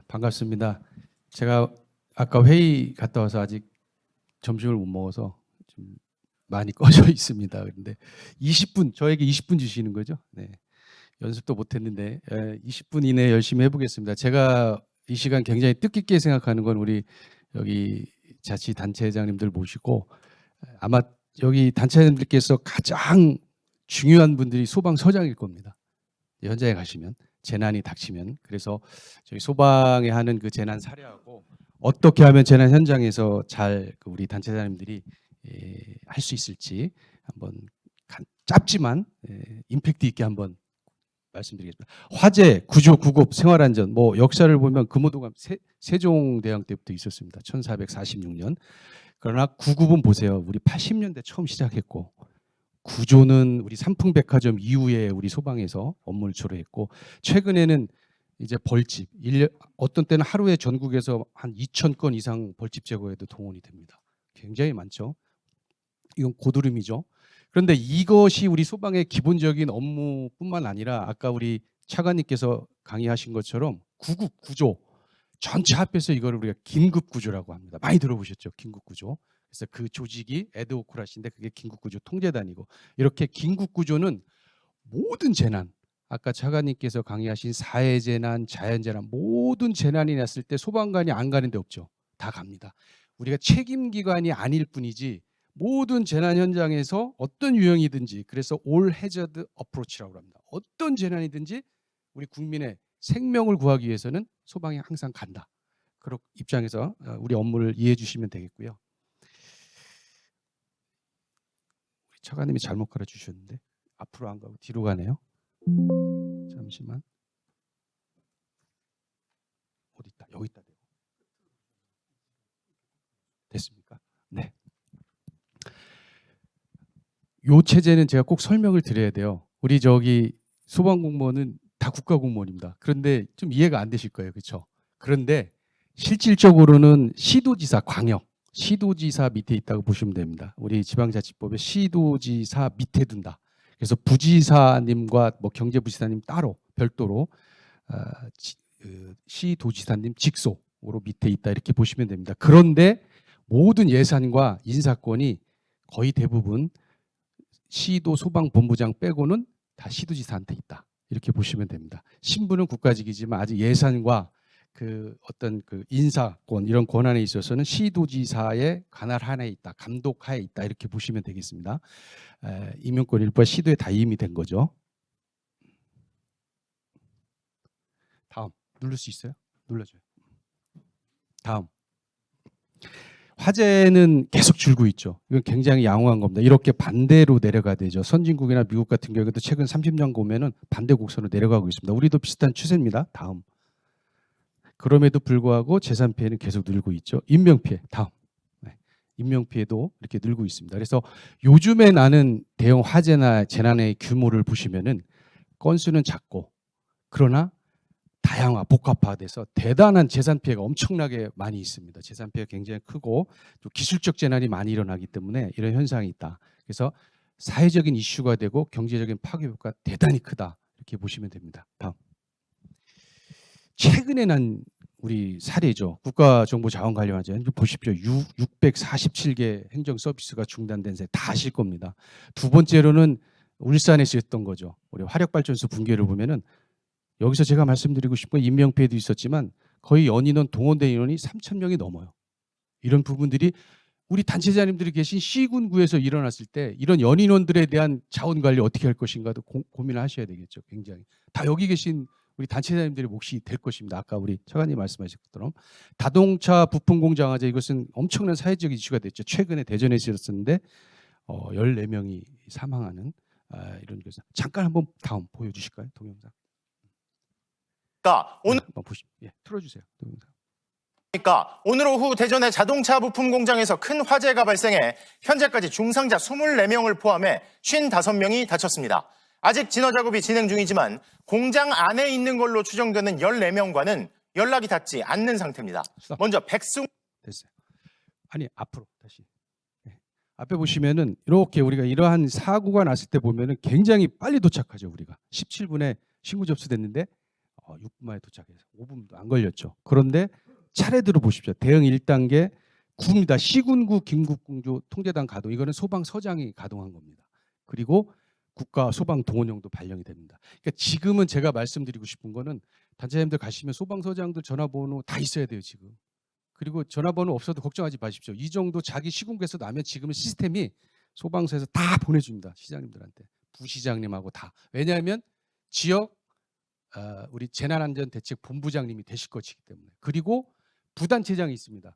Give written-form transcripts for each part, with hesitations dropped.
반갑습니다. 제가 아까 회의 갔다 와서 아직 점심을 못 먹어서 좀 많이 꺼져 있습니다. 그런데 20분, 저에게 20분 주시는 거죠? 네. 연습도 못 했는데 20분 이내에 열심히 해보겠습니다. 제가 이 시간 굉장히 뜻깊게 생각하는 건 우리 여기 자치단체장님들 모시고 아마 여기 단체장님들께서 가장 중요한 분들이 소방서장일 겁니다. 현장에 가시면 재난이 닥치면. 그래서 저희 소방에 하는 그 재난 사례하고 어떻게 하면 재난 현장에서 잘 우리 단체장님들이 할 수 있을지 한번 짧지만 임팩트 있게 한번 말씀드리겠습니다. 화재, 구조, 구급, 생활안전, 뭐 역사를 보면 금호도감 세종대왕 때부터 있었습니다. 1446년. 그러나 구급은 보세요. 우리 80년대 처음 시작했고 구조는 우리 삼풍백화점 이후에 우리 소방에서 업무를 주로 했고 최근에는 이제 벌집, 어떤 때는 하루에 전국에서 한 2,000건 이상 벌집 제거에도 동원이 됩니다. 굉장히 많죠. 이건 고드름이죠. 그런데 이것이 우리 소방의 기본적인 업무뿐만 아니라 아까 우리 차관님께서 강의하신 것처럼 구급 구조 전체 합해서 이걸 우리가 긴급 구조라고 합니다. 많이 들어보셨죠? 긴급 구조. 그래서 그 조직이 에드오크라시인데 그게 긴급 구조 통제단이고 이렇게 긴급 구조는 모든 재난, 아까 차관님께서 강의하신 사회 재난, 자연 재난 모든 재난이 났을 때 소방관이 안 가는 데 없죠. 다 갑니다. 우리가 책임 기관이 아닐 뿐이지 모든 재난 현장에서 어떤 유형이든지 그래서 올 해저드 어프로치라고 합니다. 어떤 재난이든지 우리 국민의 생명을 구하기 위해서는 소방이 항상 간다. 그런 입장에서 우리 업무를 이해해 주시면 되겠고요. 우리 차관님이 잘못 가르쳐 주셨는데 앞으로 안 가고 뒤로 가네요. 잠시만. 어디 있다? 여기 있다. 됐습니까? 네. 요 체제는 제가 꼭 설명을 드려야 돼요. 우리 저기 소방공무원은 다 국가공무원입니다. 그런데 좀 이해가 안 되실 거예요. 그렇죠? 그런데 실질적으로는 시도지사, 광역, 시도지사 밑에 있다고 보시면 됩니다. 우리 지방자치법에 시도지사 밑에 둔다. 그래서 부지사님과 뭐 경제부지사님 따로 별도로 시도지사님 직속으로 밑에 있다 이렇게 보시면 됩니다. 그런데 모든 예산과 인사권이 거의 대부분 시도 소방본부장 빼고는 다 시도지사한테 있다. 이렇게 보시면 됩니다. 신부는 국가직이지만 아직 예산과 그 어떤 그 인사권 이런 권한에 있어서는 시도지사의 관할 하나에 있다. 감독하에 있다. 이렇게 보시면 되겠습니다. 임용권 일부가 시도에 다 이임이 된 거죠. 다음 누를 수 있어요? 눌러줘요. 다음. 화재는 계속 줄고 있죠. 이건 굉장히 양호한 겁니다. 이렇게 반대로 내려가야 되죠. 선진국이나 미국 같은 경우에도 최근 30년 보면은 반대 곡선으로 내려가고 있습니다. 우리도 비슷한 추세입니다. 다음. 그럼에도 불구하고 재산 피해는 계속 늘고 있죠. 인명 피해. 다음. 네. 인명 피해도 이렇게 늘고 있습니다. 그래서 요즘에 나는 대형 화재나 재난의 규모를 보시면은 건수는 작고 그러나 다양화, 복합화돼서 대단한 재산 피해가 엄청나게 많이 있습니다. 재산 피해가 굉장히 크고 또 기술적 재난이 많이 일어나기 때문에 이런 현상이 있다. 그래서 사회적인 이슈가 되고 경제적인 파괴 효과가 대단히 크다. 이렇게 보시면 됩니다. 다음. 최근에 난 우리 사례죠. 국가정보자원관리원장 보십시오. 647개 행정 서비스가 중단된 새 다 아실 겁니다. 두 번째로는 울산에서 했던 거죠. 우리 화력발전소 붕괴를 보면은 여기서 제가 말씀드리고 싶은 인명피해도 있었지만 거의 연인원 동원된 인원이 3,000명이 넘어요. 이런 부분들이 우리 단체장님들이 계신 시군구에서 일어났을 때 이런 연인원들에 대한 자원관리 어떻게 할 것인가도 고민을 하셔야 되겠죠. 굉장히. 다 여기 계신 우리 단체장님들의 몫이 될 것입니다. 아까 우리 차관님 말씀하신 것처럼 자동차 부품 공장 화재 이것은 엄청난 사회적 이슈가 됐죠. 최근에 대전에서 있었는데 14명이 사망하는 이런 것을 잠깐 한번 다음 보여주실까요? 동영상. 오늘 틀어주세요. 오늘 오후 대전의 자동차 부품 공장에서 큰 화재가 발생해 현재까지 중상자 24명을 포함해 55명이 다쳤습니다. 아직 진화 작업이 진행 중이지만 공장 안에 있는 걸로 추정되는 14명과는 연락이 닿지 않는 상태입니다. 먼저 백승 됐어요. 아니 앞으로 다시. 앞에 보시면은 이렇게 우리가 이러한 사고가 났을 때 보면은 굉장히 빨리 도착하죠. 우리가 17분에 신고 접수됐는데 6분 만에 도착해서 5분도 안 걸렸죠. 그런데 차례대로 보십시오. 대응 1단계 구입니다. 시군구 김국군주 통제단 가동. 이거는 소방서장이 가동한 겁니다. 그리고 국가 소방동원령도 발령이 됩니다. 그러니까 지금은 제가 말씀드리고 싶은 거는 단체장님들 가시면 소방서장들 전화번호 다 있어야 돼요 지금. 그리고 전화번호 없어도 걱정하지 마십시오. 이 정도 자기 시군구에서 나면 지금은 시스템이 소방서에서 다 보내줍니다. 시장님들한테. 부시장님하고 다. 왜냐하면 지역 우리 재난안전대책본부장님이 되실 것이기 때문에. 그리고 부단체장이 있습니다.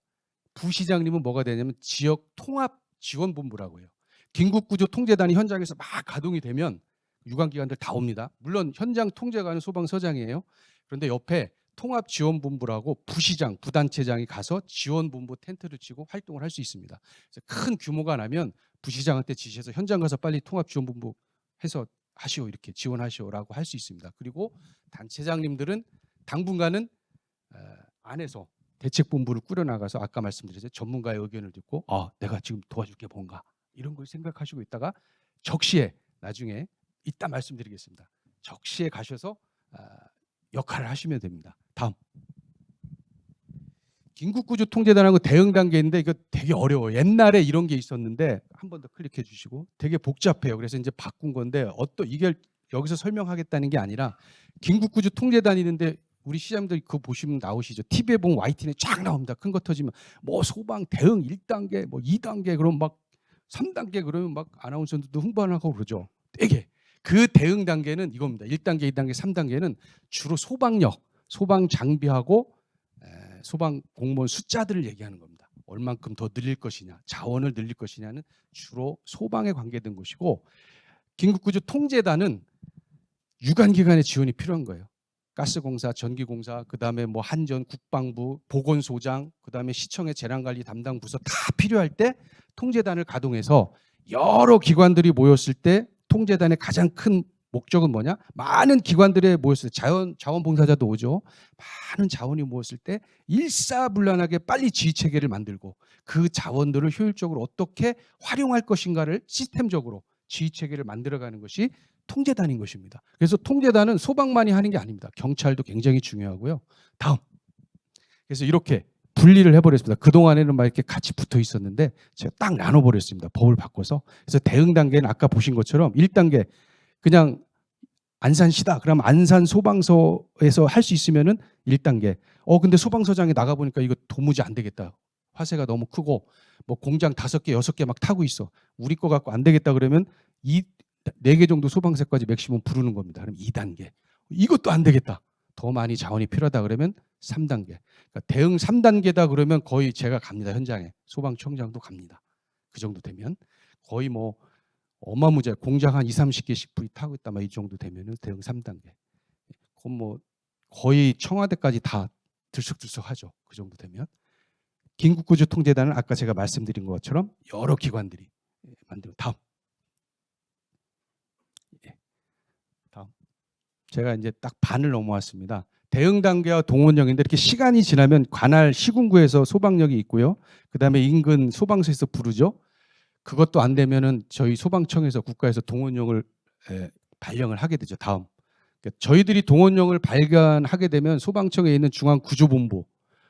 부시장님은 뭐가 되냐면 지역 통합지원본부라고 해요. 긴급구조 통제단이 현장에서 막 가동이 되면 유관기관들 다 옵니다. 물론 현장 통제관은 소방서장이에요. 그런데 옆에 통합지원본부라고 부시장, 부단체장이 가서 지원본부 텐트를 치고 활동을 할 수 있습니다. 그래서 큰 규모가 나면 부시장한테 지시해서 현장 가서 빨리 통합지원본부 해서 하시오, 이렇게 지원하시오라고 할 수 있습니다. 그리고 단체장님들은 당분간은 안에서 대책본부를 꾸려나가서 아까 말씀드렸죠. 전문가의 의견을 듣고 내가 지금 도와줄 게 뭔가 이런 걸 생각하시고 있다가 적시에 나중에 이따 말씀드리겠습니다. 적시에 가셔서 역할을 하시면 됩니다. 다음. 긴급구조 통제단하고 대응 단계인데 이거 되게 어려워요. 옛날에 이런 게 있었는데 한 번 더 클릭해 주시고 되게 복잡해요. 그래서 이제 바꾼 건데 이게 여기서 설명하겠다는 게 아니라 긴급구조 통제단이 있는데 우리 시장님들 그거 보시면 나오시죠. TV에 보면 YTN에 쫙 나옵니다. 큰 거 터지면 뭐 소방 대응 1단계 뭐 2단계 그럼 막 3단계 그러면 막 아나운서들도 흥분하고 그러죠. 되게 그 대응 단계는 이겁니다. 1단계, 2단계, 3단계는 주로 소방력, 소방 장비하고 소방 공무원 숫자들을 얘기하는 겁니다. 얼만큼 더 늘릴 것이냐, 자원을 늘릴 것이냐는 주로 소방에 관계된 것이고 긴급구조 통제단은 유관기관의 지원이 필요한 거예요. 가스공사, 전기공사, 그다음에 뭐 한전, 국방부, 보건소장, 그다음에 시청의 재난관리 담당 부서 다 필요할 때 통제단을 가동해서 여러 기관들이 모였을 때 통제단의 가장 큰 목적은 뭐냐? 많은 기관들에 모였을 때 자원봉사자도 오죠. 많은 자원이 모였을 때 일사불란하게 빨리 지휘체계를 만들고 그 자원들을 효율적으로 어떻게 활용할 것인가를 시스템적으로 지휘체계를 만들어가는 것이 통제단인 것입니다. 그래서 통제단은 소방만이 하는 게 아닙니다. 경찰도 굉장히 중요하고요. 다음. 그래서 이렇게 분리를 해버렸습니다. 그동안에는 막 이렇게 같이 붙어 있었는데 제가 딱 나눠버렸습니다. 법을 바꿔서. 그래서 대응 단계는 아까 보신 것처럼 1단계 그냥 안산시다. 그러면 안산 소방서에서 할 수 있으면은 1단계. 근데 소방서장에 나가 보니까 이거 도무지 안 되겠다. 화세가 너무 크고 뭐 공장 5개, 6개 막 타고 있어. 우리 거 갖고 안 되겠다 그러면 4개 정도 소방서까지 맥시멈 부르는 겁니다. 그럼 2단계. 이것도 안 되겠다. 더 많이 자원이 필요하다 그러면 3단계. 그러니까 대응 3단계다 그러면 거의 제가 갑니다. 현장에. 소방청장도 갑니다. 그 정도 되면 거의 뭐 어마무제 공장 한 20-30개씩 불이 타고 있다 막 이 정도 되면은 대응 3단계. 그건 뭐 거의 청와대까지 다 들썩들썩하죠. 그 정도 되면. 긴급구조 통제단은 아까 제가 말씀드린 것처럼 여러 기관들이 만들고 다음. 다음. 제가 이제 딱 반을 넘어왔습니다. 대응 단계와 동원령인데 이렇게 시간이 지나면 관할 시군구에서 소방력이 있고요. 그다음에 인근 소방서에서 부르죠. 그것도 안 되면은 저희 소방청에서 국가에서 동원령을 발령을 하게 되죠. 다음. 그러니까 저희들이 동원령을 발견하게 되면 소방청에 있는 중앙구조본부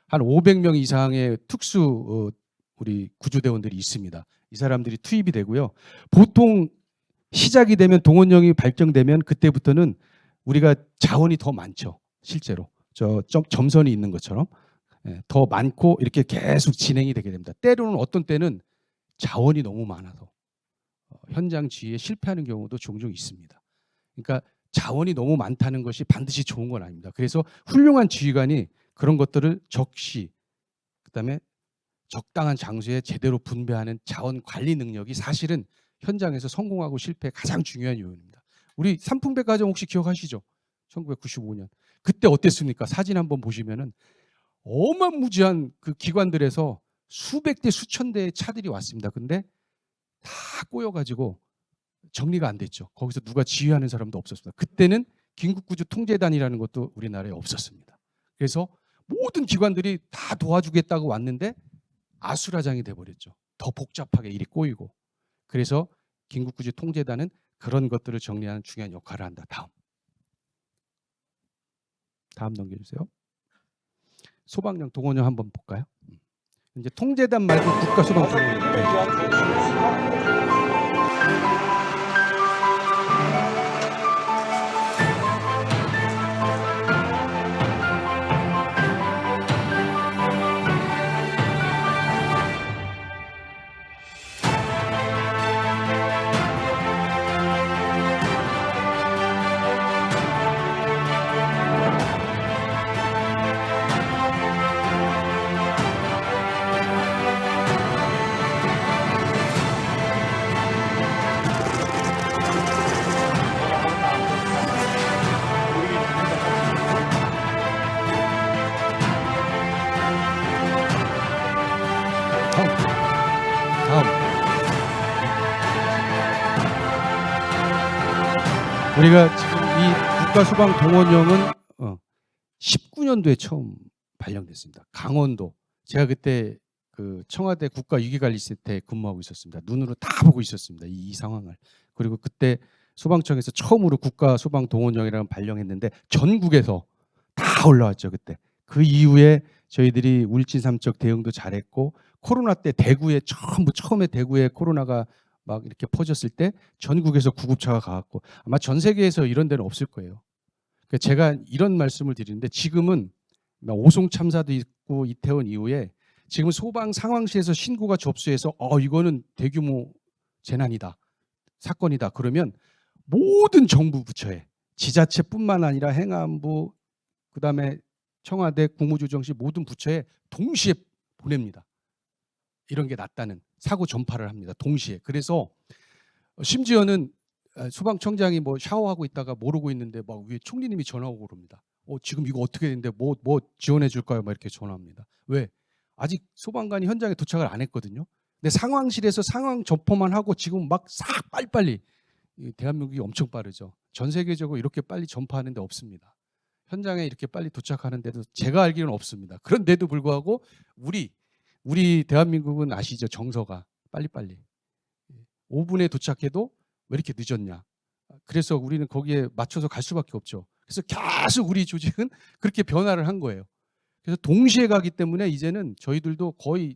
한 500명 이상의 특수 우리 구조대원들이 있습니다. 이 사람들이 투입이 되고요. 보통 시작이 되면 동원령이 발정되면 그때부터는 우리가 자원이 더 많죠. 실제로 점선이 있는 것처럼 더 많고 이렇게 계속 진행이 되게 됩니다. 때로는 어떤 때는 자원이 너무 많아서 현장 지휘에 실패하는 경우도 종종 있습니다. 그러니까 자원이 너무 많다는 것이 반드시 좋은 건 아닙니다. 그래서 훌륭한 지휘관이 그런 것들을 적시, 그다음에 적당한 장소에 제대로 분배하는 자원 관리 능력이 사실은 현장에서 성공하고 실패의 가장 중요한 요인입니다. 우리 삼풍백과정 혹시 기억하시죠? 1995년. 그때 어땠습니까? 사진 한번 보시면은 어마무지한 그 기관들에서 수백 대 수천 대의 차들이 왔습니다. 근데 다 꼬여가지고 정리가 안 됐죠. 거기서 누가 지휘하는 사람도 없었습니다. 그때는 긴급구조 통제단이라는 것도 우리나라에 없었습니다. 그래서 모든 기관들이 다 도와주겠다고 왔는데 아수라장이 돼버렸죠. 더 복잡하게 일이 꼬이고. 그래서 긴급구조 통제단은 그런 것들을 정리하는 중요한 역할을 한다. 다음. 다음 넘겨주세요. 소방령 동원령 한번 볼까요? 이제 통제단 말고 국가 소방 동원령. 네. 다음. 우리가 지금 이 국가소방동원령은 19년도에 처음 발령됐습니다. 강원도. 제가 그때 그 청와대 국가위기관리센터에 근무하고 있었습니다. 눈으로 다 보고 있었습니다. 이 상황을. 그리고 그때 소방청에서 처음으로 국가소방동원령이라는 발령했는데 전국에서 다 올라왔죠 그때. 그 이후에 저희들이 울진삼척 대응도 잘했고 코로나 때 대구에 처음에 대구에 코로나가 막 이렇게 퍼졌을 때 전국에서 구급차가 가갖고 아마 전 세계에서 이런 데는 없을 거예요. 그러니까 제가 이런 말씀을 드리는데 지금은 오송 참사도 있고 이태원 이후에 지금 소방 상황실에서 신고가 접수해서 이거는 대규모 재난이다, 사건이다 그러면 모든 정부 부처에 지자체뿐만 아니라 행안부 그다음에 청와대 국무조정실 모든 부처에 동시에 보냅니다. 이런 게 났다는 사고 전파를 합니다. 동시에. 그래서 심지어는 소방청장이 뭐 샤워하고 있다가 모르고 있는데 막 위에 총리님이 전화 오고 그럽니다. 지금 이거 어떻게 되는데 뭐 지원해 줄까요? 막 이렇게 전화합니다. 왜? 아직 소방관이 현장에 도착을 안 했거든요. 근데 상황실에서 상황 접포만 하고 지금 막 싹 빨리빨리 대한민국이 엄청 빠르죠. 전 세계적으로 이렇게 빨리 전파하는 데 없습니다. 현장에 이렇게 빨리 도착하는 데도 제가 알기로는 없습니다. 그런데도 불구하고 우리 대한민국은 아시죠? 정서가 빨리빨리 5분에 도착해도 왜 이렇게 늦었냐. 그래서 우리는 거기에 맞춰서 갈 수밖에 없죠. 그래서 계속 우리 조직은 그렇게 변화를 한 거예요. 그래서 동시에 가기 때문에 이제는 저희들도 거의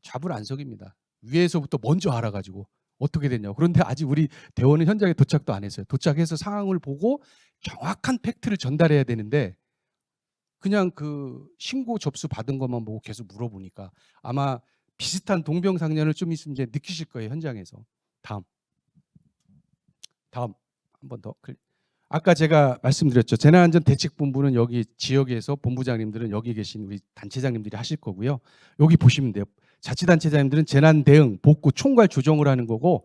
좌불안석입니다. 위에서부터 먼저 알아가지고 어떻게 됐냐고. 그런데 아직 우리 대원은 현장에 도착도 안 했어요. 도착해서 상황을 보고 정확한 팩트를 전달해야 되는데 그냥 그 신고 접수 받은 것만 보고 계속 물어보니까 아마 비슷한 동병상련을 좀 있으면 이제 느끼실 거예요. 현장에서. 다음 한 번 더. 아까 제가 말씀드렸죠. 재난안전대책본부는 여기 지역에서 본부장님들은 여기 계신 우리 단체장님들이 하실 거고요. 여기 보시면 돼요. 자치단체장님들은 재난대응, 복구, 총괄 조정을 하는 거고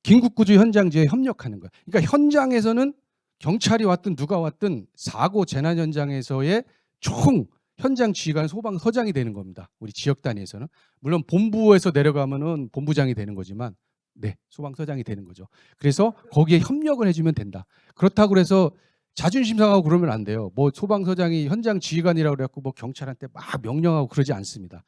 긴급구조 현장지에 협력하는 거예요. 그러니까 현장에서는 경찰이 왔든 누가 왔든 사고 재난 현장에서의 총 현장 지휘관 소방서장이 되는 겁니다. 우리 지역 단위에서는. 물론 본부에서 내려가면은 본부장이 되는 거지만 네, 소방서장이 되는 거죠. 그래서 거기에 협력을 해주면 된다. 그렇다고 해서 자존심 상하고 그러면 안 돼요. 뭐 소방서장이 현장 지휘관이라고 그래갖고 뭐 경찰한테 막 명령하고 그러지 않습니다.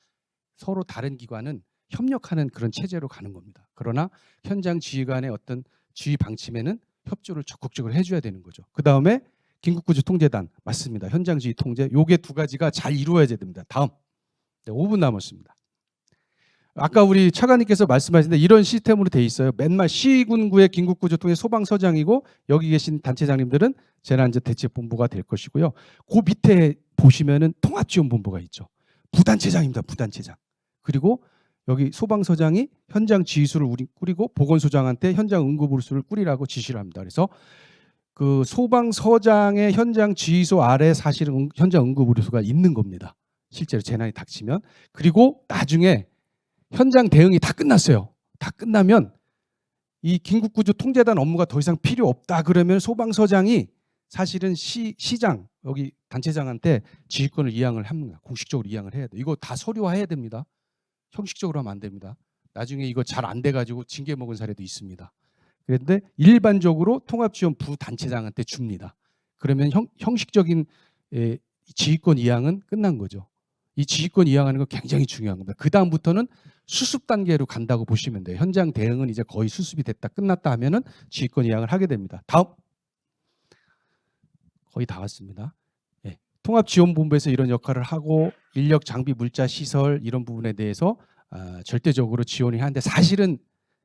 서로 다른 기관은 협력하는 그런 체제로 가는 겁니다. 그러나 현장 지휘관의 어떤 지휘 방침에는 협조를 적극적으로 해줘야 되는 거죠. 그 다음에 긴급구조 통제단 맞습니다. 현장 지휘 통제 요게 두 가지가 잘 이루어져야 됩니다. 다음. 네, 5분 남았습니다. 아까 우리 차관님께서 말씀하셨는데 이런 시스템으로 돼 있어요. 맨날 시군구의 긴급구조 통제 소방서장이고 여기 계신 단체장님들은 재난안전대책본부가 될 것이고요. 그 밑에 보시면은 통합지원본부가 있죠. 부단체장입니다. 부단체장. 그리고 여기 소방서장이 현장 지휘수를 꾸리고 보건소장한테 현장 응급부수를 꾸리라고 지시를 합니다. 그래서 그 소방서장의 현장 지휘소 아래 사실은 현장 응급의료소가 있는 겁니다. 실제로 재난이 닥치면. 그리고 나중에 현장 대응이 다 끝났어요. 다 끝나면 이 긴급구조 통제단 업무가 더 이상 필요 없다 그러면 소방서장이 사실은 시장 여기 단체장한테 지휘권을 이양을 합니다. 공식적으로 이양을 해야 돼요. 이거 다 서류화해야 됩니다. 형식적으로 하면 안 됩니다. 나중에 이거 잘 안 돼가지고 징계 먹은 사례도 있습니다. 그런데 일반적으로 통합지원 부단체장한테 줍니다. 그러면 형식적인 지휘권 이양은 끝난 거죠. 이 지휘권 이양하는 거 굉장히 중요한 겁니다. 그 다음부터는 수습 단계로 간다고 보시면 돼요. 현장 대응은 이제 거의 수습이 됐다 끝났다 하면은 지휘권 이양을 하게 됩니다. 다음. 거의 다 왔습니다. 통합지원본부에서 이런 역할을 하고 인력, 장비, 물자, 시설 이런 부분에 대해서 절대적으로 지원이 하는데 사실은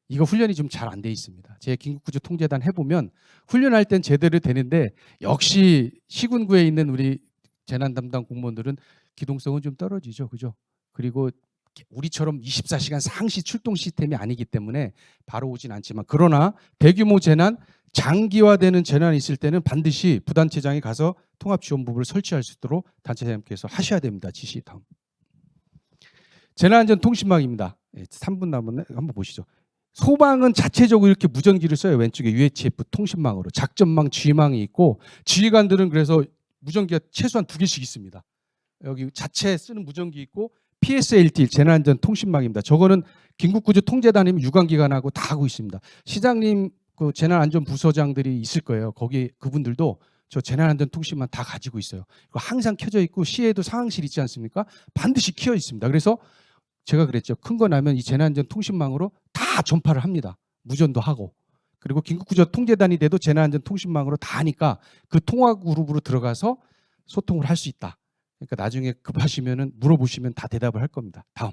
이거 훈련이 좀 잘 안 돼 있습니다. 제 긴급구조 통제단 해보면 훈련할 땐 제대로 되는데 역시 시군구에 있는 우리 재난 담당 공무원들은 기동성은 좀 떨어지죠, 그죠? 그리고 우리처럼 24시간 상시 출동 시스템이 아니기 때문에 바로 오진 않지만 그러나 대규모 재난, 장기화되는 재난이 있을 때는 반드시 부단체장이 가서 통합지원부를 설치할 수 있도록 단체장님께서 하셔야 됩니다. 지시 다음. 재난안전통신망입니다. 3분 남았네. 한번 보시죠. 소방은 자체적으로 이렇게 무전기를 써요. 왼쪽에 UHF 통신망으로. 작전망, 지휘망이 있고 지휘관들은 그래서 무전기가 최소한 2개씩 있습니다. 여기 자체 쓰는 무전기 있고 PSLT 재난안전통신망입니다. 저거는 긴급구조 통제단이면 유관기관하고 다 하고 있습니다. 시장님 그 재난안전부서장들이 있을 거예요. 거기 그분들도 저 재난안전통신망 다 가지고 있어요. 항상 켜져 있고 시에도 상황실 있지 않습니까? 반드시 켜져 있습니다. 그래서 제가 그랬죠. 큰 거 나면 이 재난안전통신망으로 다 전파를 합니다. 무전도 하고. 그리고 긴급구조 통제단이 돼도 재난안전통신망으로 다 하니까 그 통화 그룹으로 들어가서 소통을 할 수 있다. 그러니까 나중에 급하시면은 물어보시면 다 대답을 할 겁니다. 다음.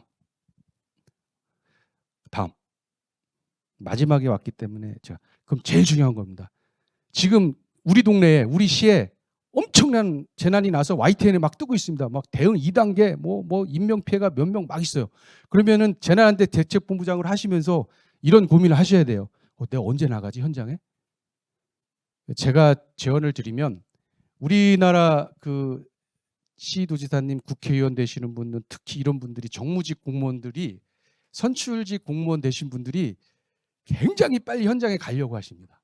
마지막에 왔기 때문에 제가 그럼 제일 중요한 겁니다. 지금 우리 동네에 우리 시에 엄청난 재난이 나서 YTN에 막 뜨고 있습니다. 막 대응 2단계 뭐 인명 피해가 몇 명 막 있어요. 그러면은 재난안전 대책본부장을 하시면서 이런 고민을 하셔야 돼요. 내가 언제 나가지 현장에? 제가 제언을 드리면 우리나라 그 시도지사님, 국회의원 되시는 분은 특히 이런 분들이 정무직 공무원들이 선출직 공무원 되신 분들이 굉장히 빨리 현장에 가려고 하십니다.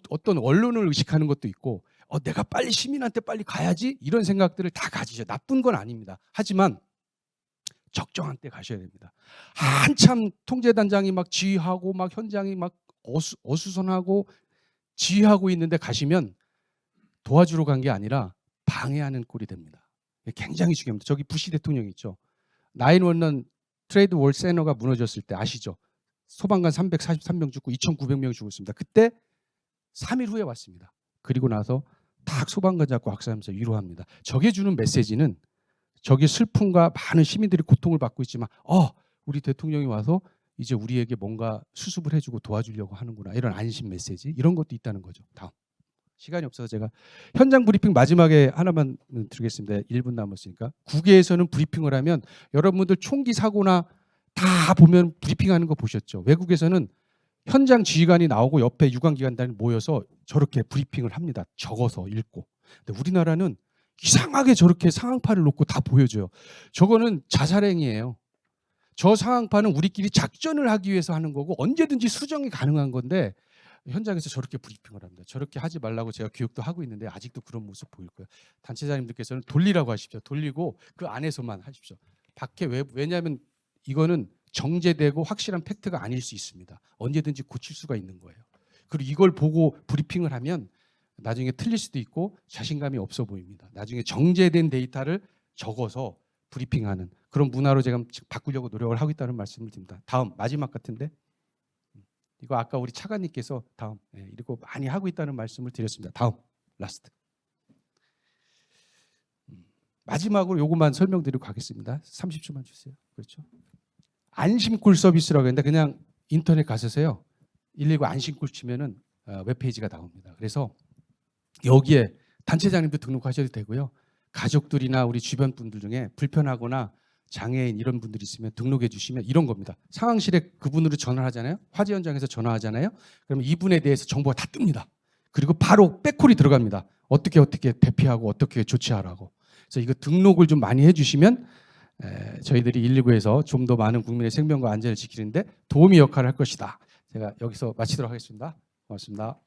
어떤 언론을 의식하는 것도 있고 내가 빨리 시민한테 빨리 가야지 이런 생각들을 다 가지죠. 나쁜 건 아닙니다. 하지만 적정한 때 가셔야 됩니다. 한참 통제단장이 막 지휘하고 막 현장이 막 어수선하고 지휘하고 있는데 가시면 도와주러 간 게 아니라 방해하는 꼴이 됩니다. 굉장히 중요합니다. 저기 부시 대통령 있죠. 911 트레이드 월 센터가 무너졌을 때 아시죠? 소방관 343명 죽고 2,900명 죽었습니다. 그때 3일 후에 왔습니다. 그리고 나서 딱 소방관 잡고 학살하면서 위로합니다. 저게 주는 메시지는 저기 슬픔과 많은 시민들이 고통을 받고 있지만 우리 대통령이 와서 이제 우리에게 뭔가 수습을 해주고 도와주려고 하는구나. 이런 안심 메시지 이런 것도 있다는 거죠. 다음. 시간이 없어서 제가 현장 브리핑 마지막에 하나만 드리겠습니다. 1분 남았으니까. 국외에서는 브리핑을 하면 여러분들 총기 사고나 다 보면 브리핑하는 거 보셨죠. 외국에서는 현장 지휘관이 나오고 옆에 유관기관단이 모여서 저렇게 브리핑을 합니다. 적어서 읽고. 근데 우리나라는 이상하게 저렇게 상황파를 놓고 다 보여줘요. 저거는 자살행위예요. 저 상황파는 우리끼리 작전을 하기 위해서 하는 거고 언제든지 수정이 가능한 건데 현장에서 저렇게 브리핑을 합니다. 저렇게 하지 말라고 제가 교육도 하고 있는데 아직도 그런 모습 보일 거예요. 단체장님들께서는 돌리라고 하십시오. 돌리고 그 안에서만 하십시오. 밖에 왜냐하면 이거는 정제되고 확실한 팩트가 아닐 수 있습니다. 언제든지 고칠 수가 있는 거예요. 그리고 이걸 보고 브리핑을 하면 나중에 틀릴 수도 있고 자신감이 없어 보입니다. 나중에 정제된 데이터를 적어서 브리핑하는 그런 문화로 제가 바꾸려고 노력을 하고 있다는 말씀을 드립니다. 다음 마지막 같은데 이거 아까 우리 차관님께서 다음 이거 많이 하고 있다는 말씀을 드렸습니다. 다음 라스트 마지막으로 요것만 설명드리고 가겠습니다. 30초만 주세요. 그렇죠? 안심콜 서비스라고 했는데 그냥 인터넷 가셔서요 119 안심콜 치면은 웹페이지가 나옵니다. 그래서 여기에 단체장님도 등록하셔도 되고요. 가족들이나 우리 주변 분들 중에 불편하거나 장애인 이런 분들이 있으면 등록해 주시면 이런 겁니다. 상황실에 그분으로 전화를 하잖아요. 화재 현장에서 전화하잖아요. 그러면 이분에 대해서 정보가 다 뜹니다. 그리고 바로 백콜이 들어갑니다. 어떻게 대피하고 어떻게 조치하라고. 그래서 이거 등록을 좀 많이 해주시면 저희들이 119에서 좀 더 많은 국민의 생명과 안전을 지키는데 도움이 역할을 할 것이다. 제가 여기서 마치도록 하겠습니다. 고맙습니다.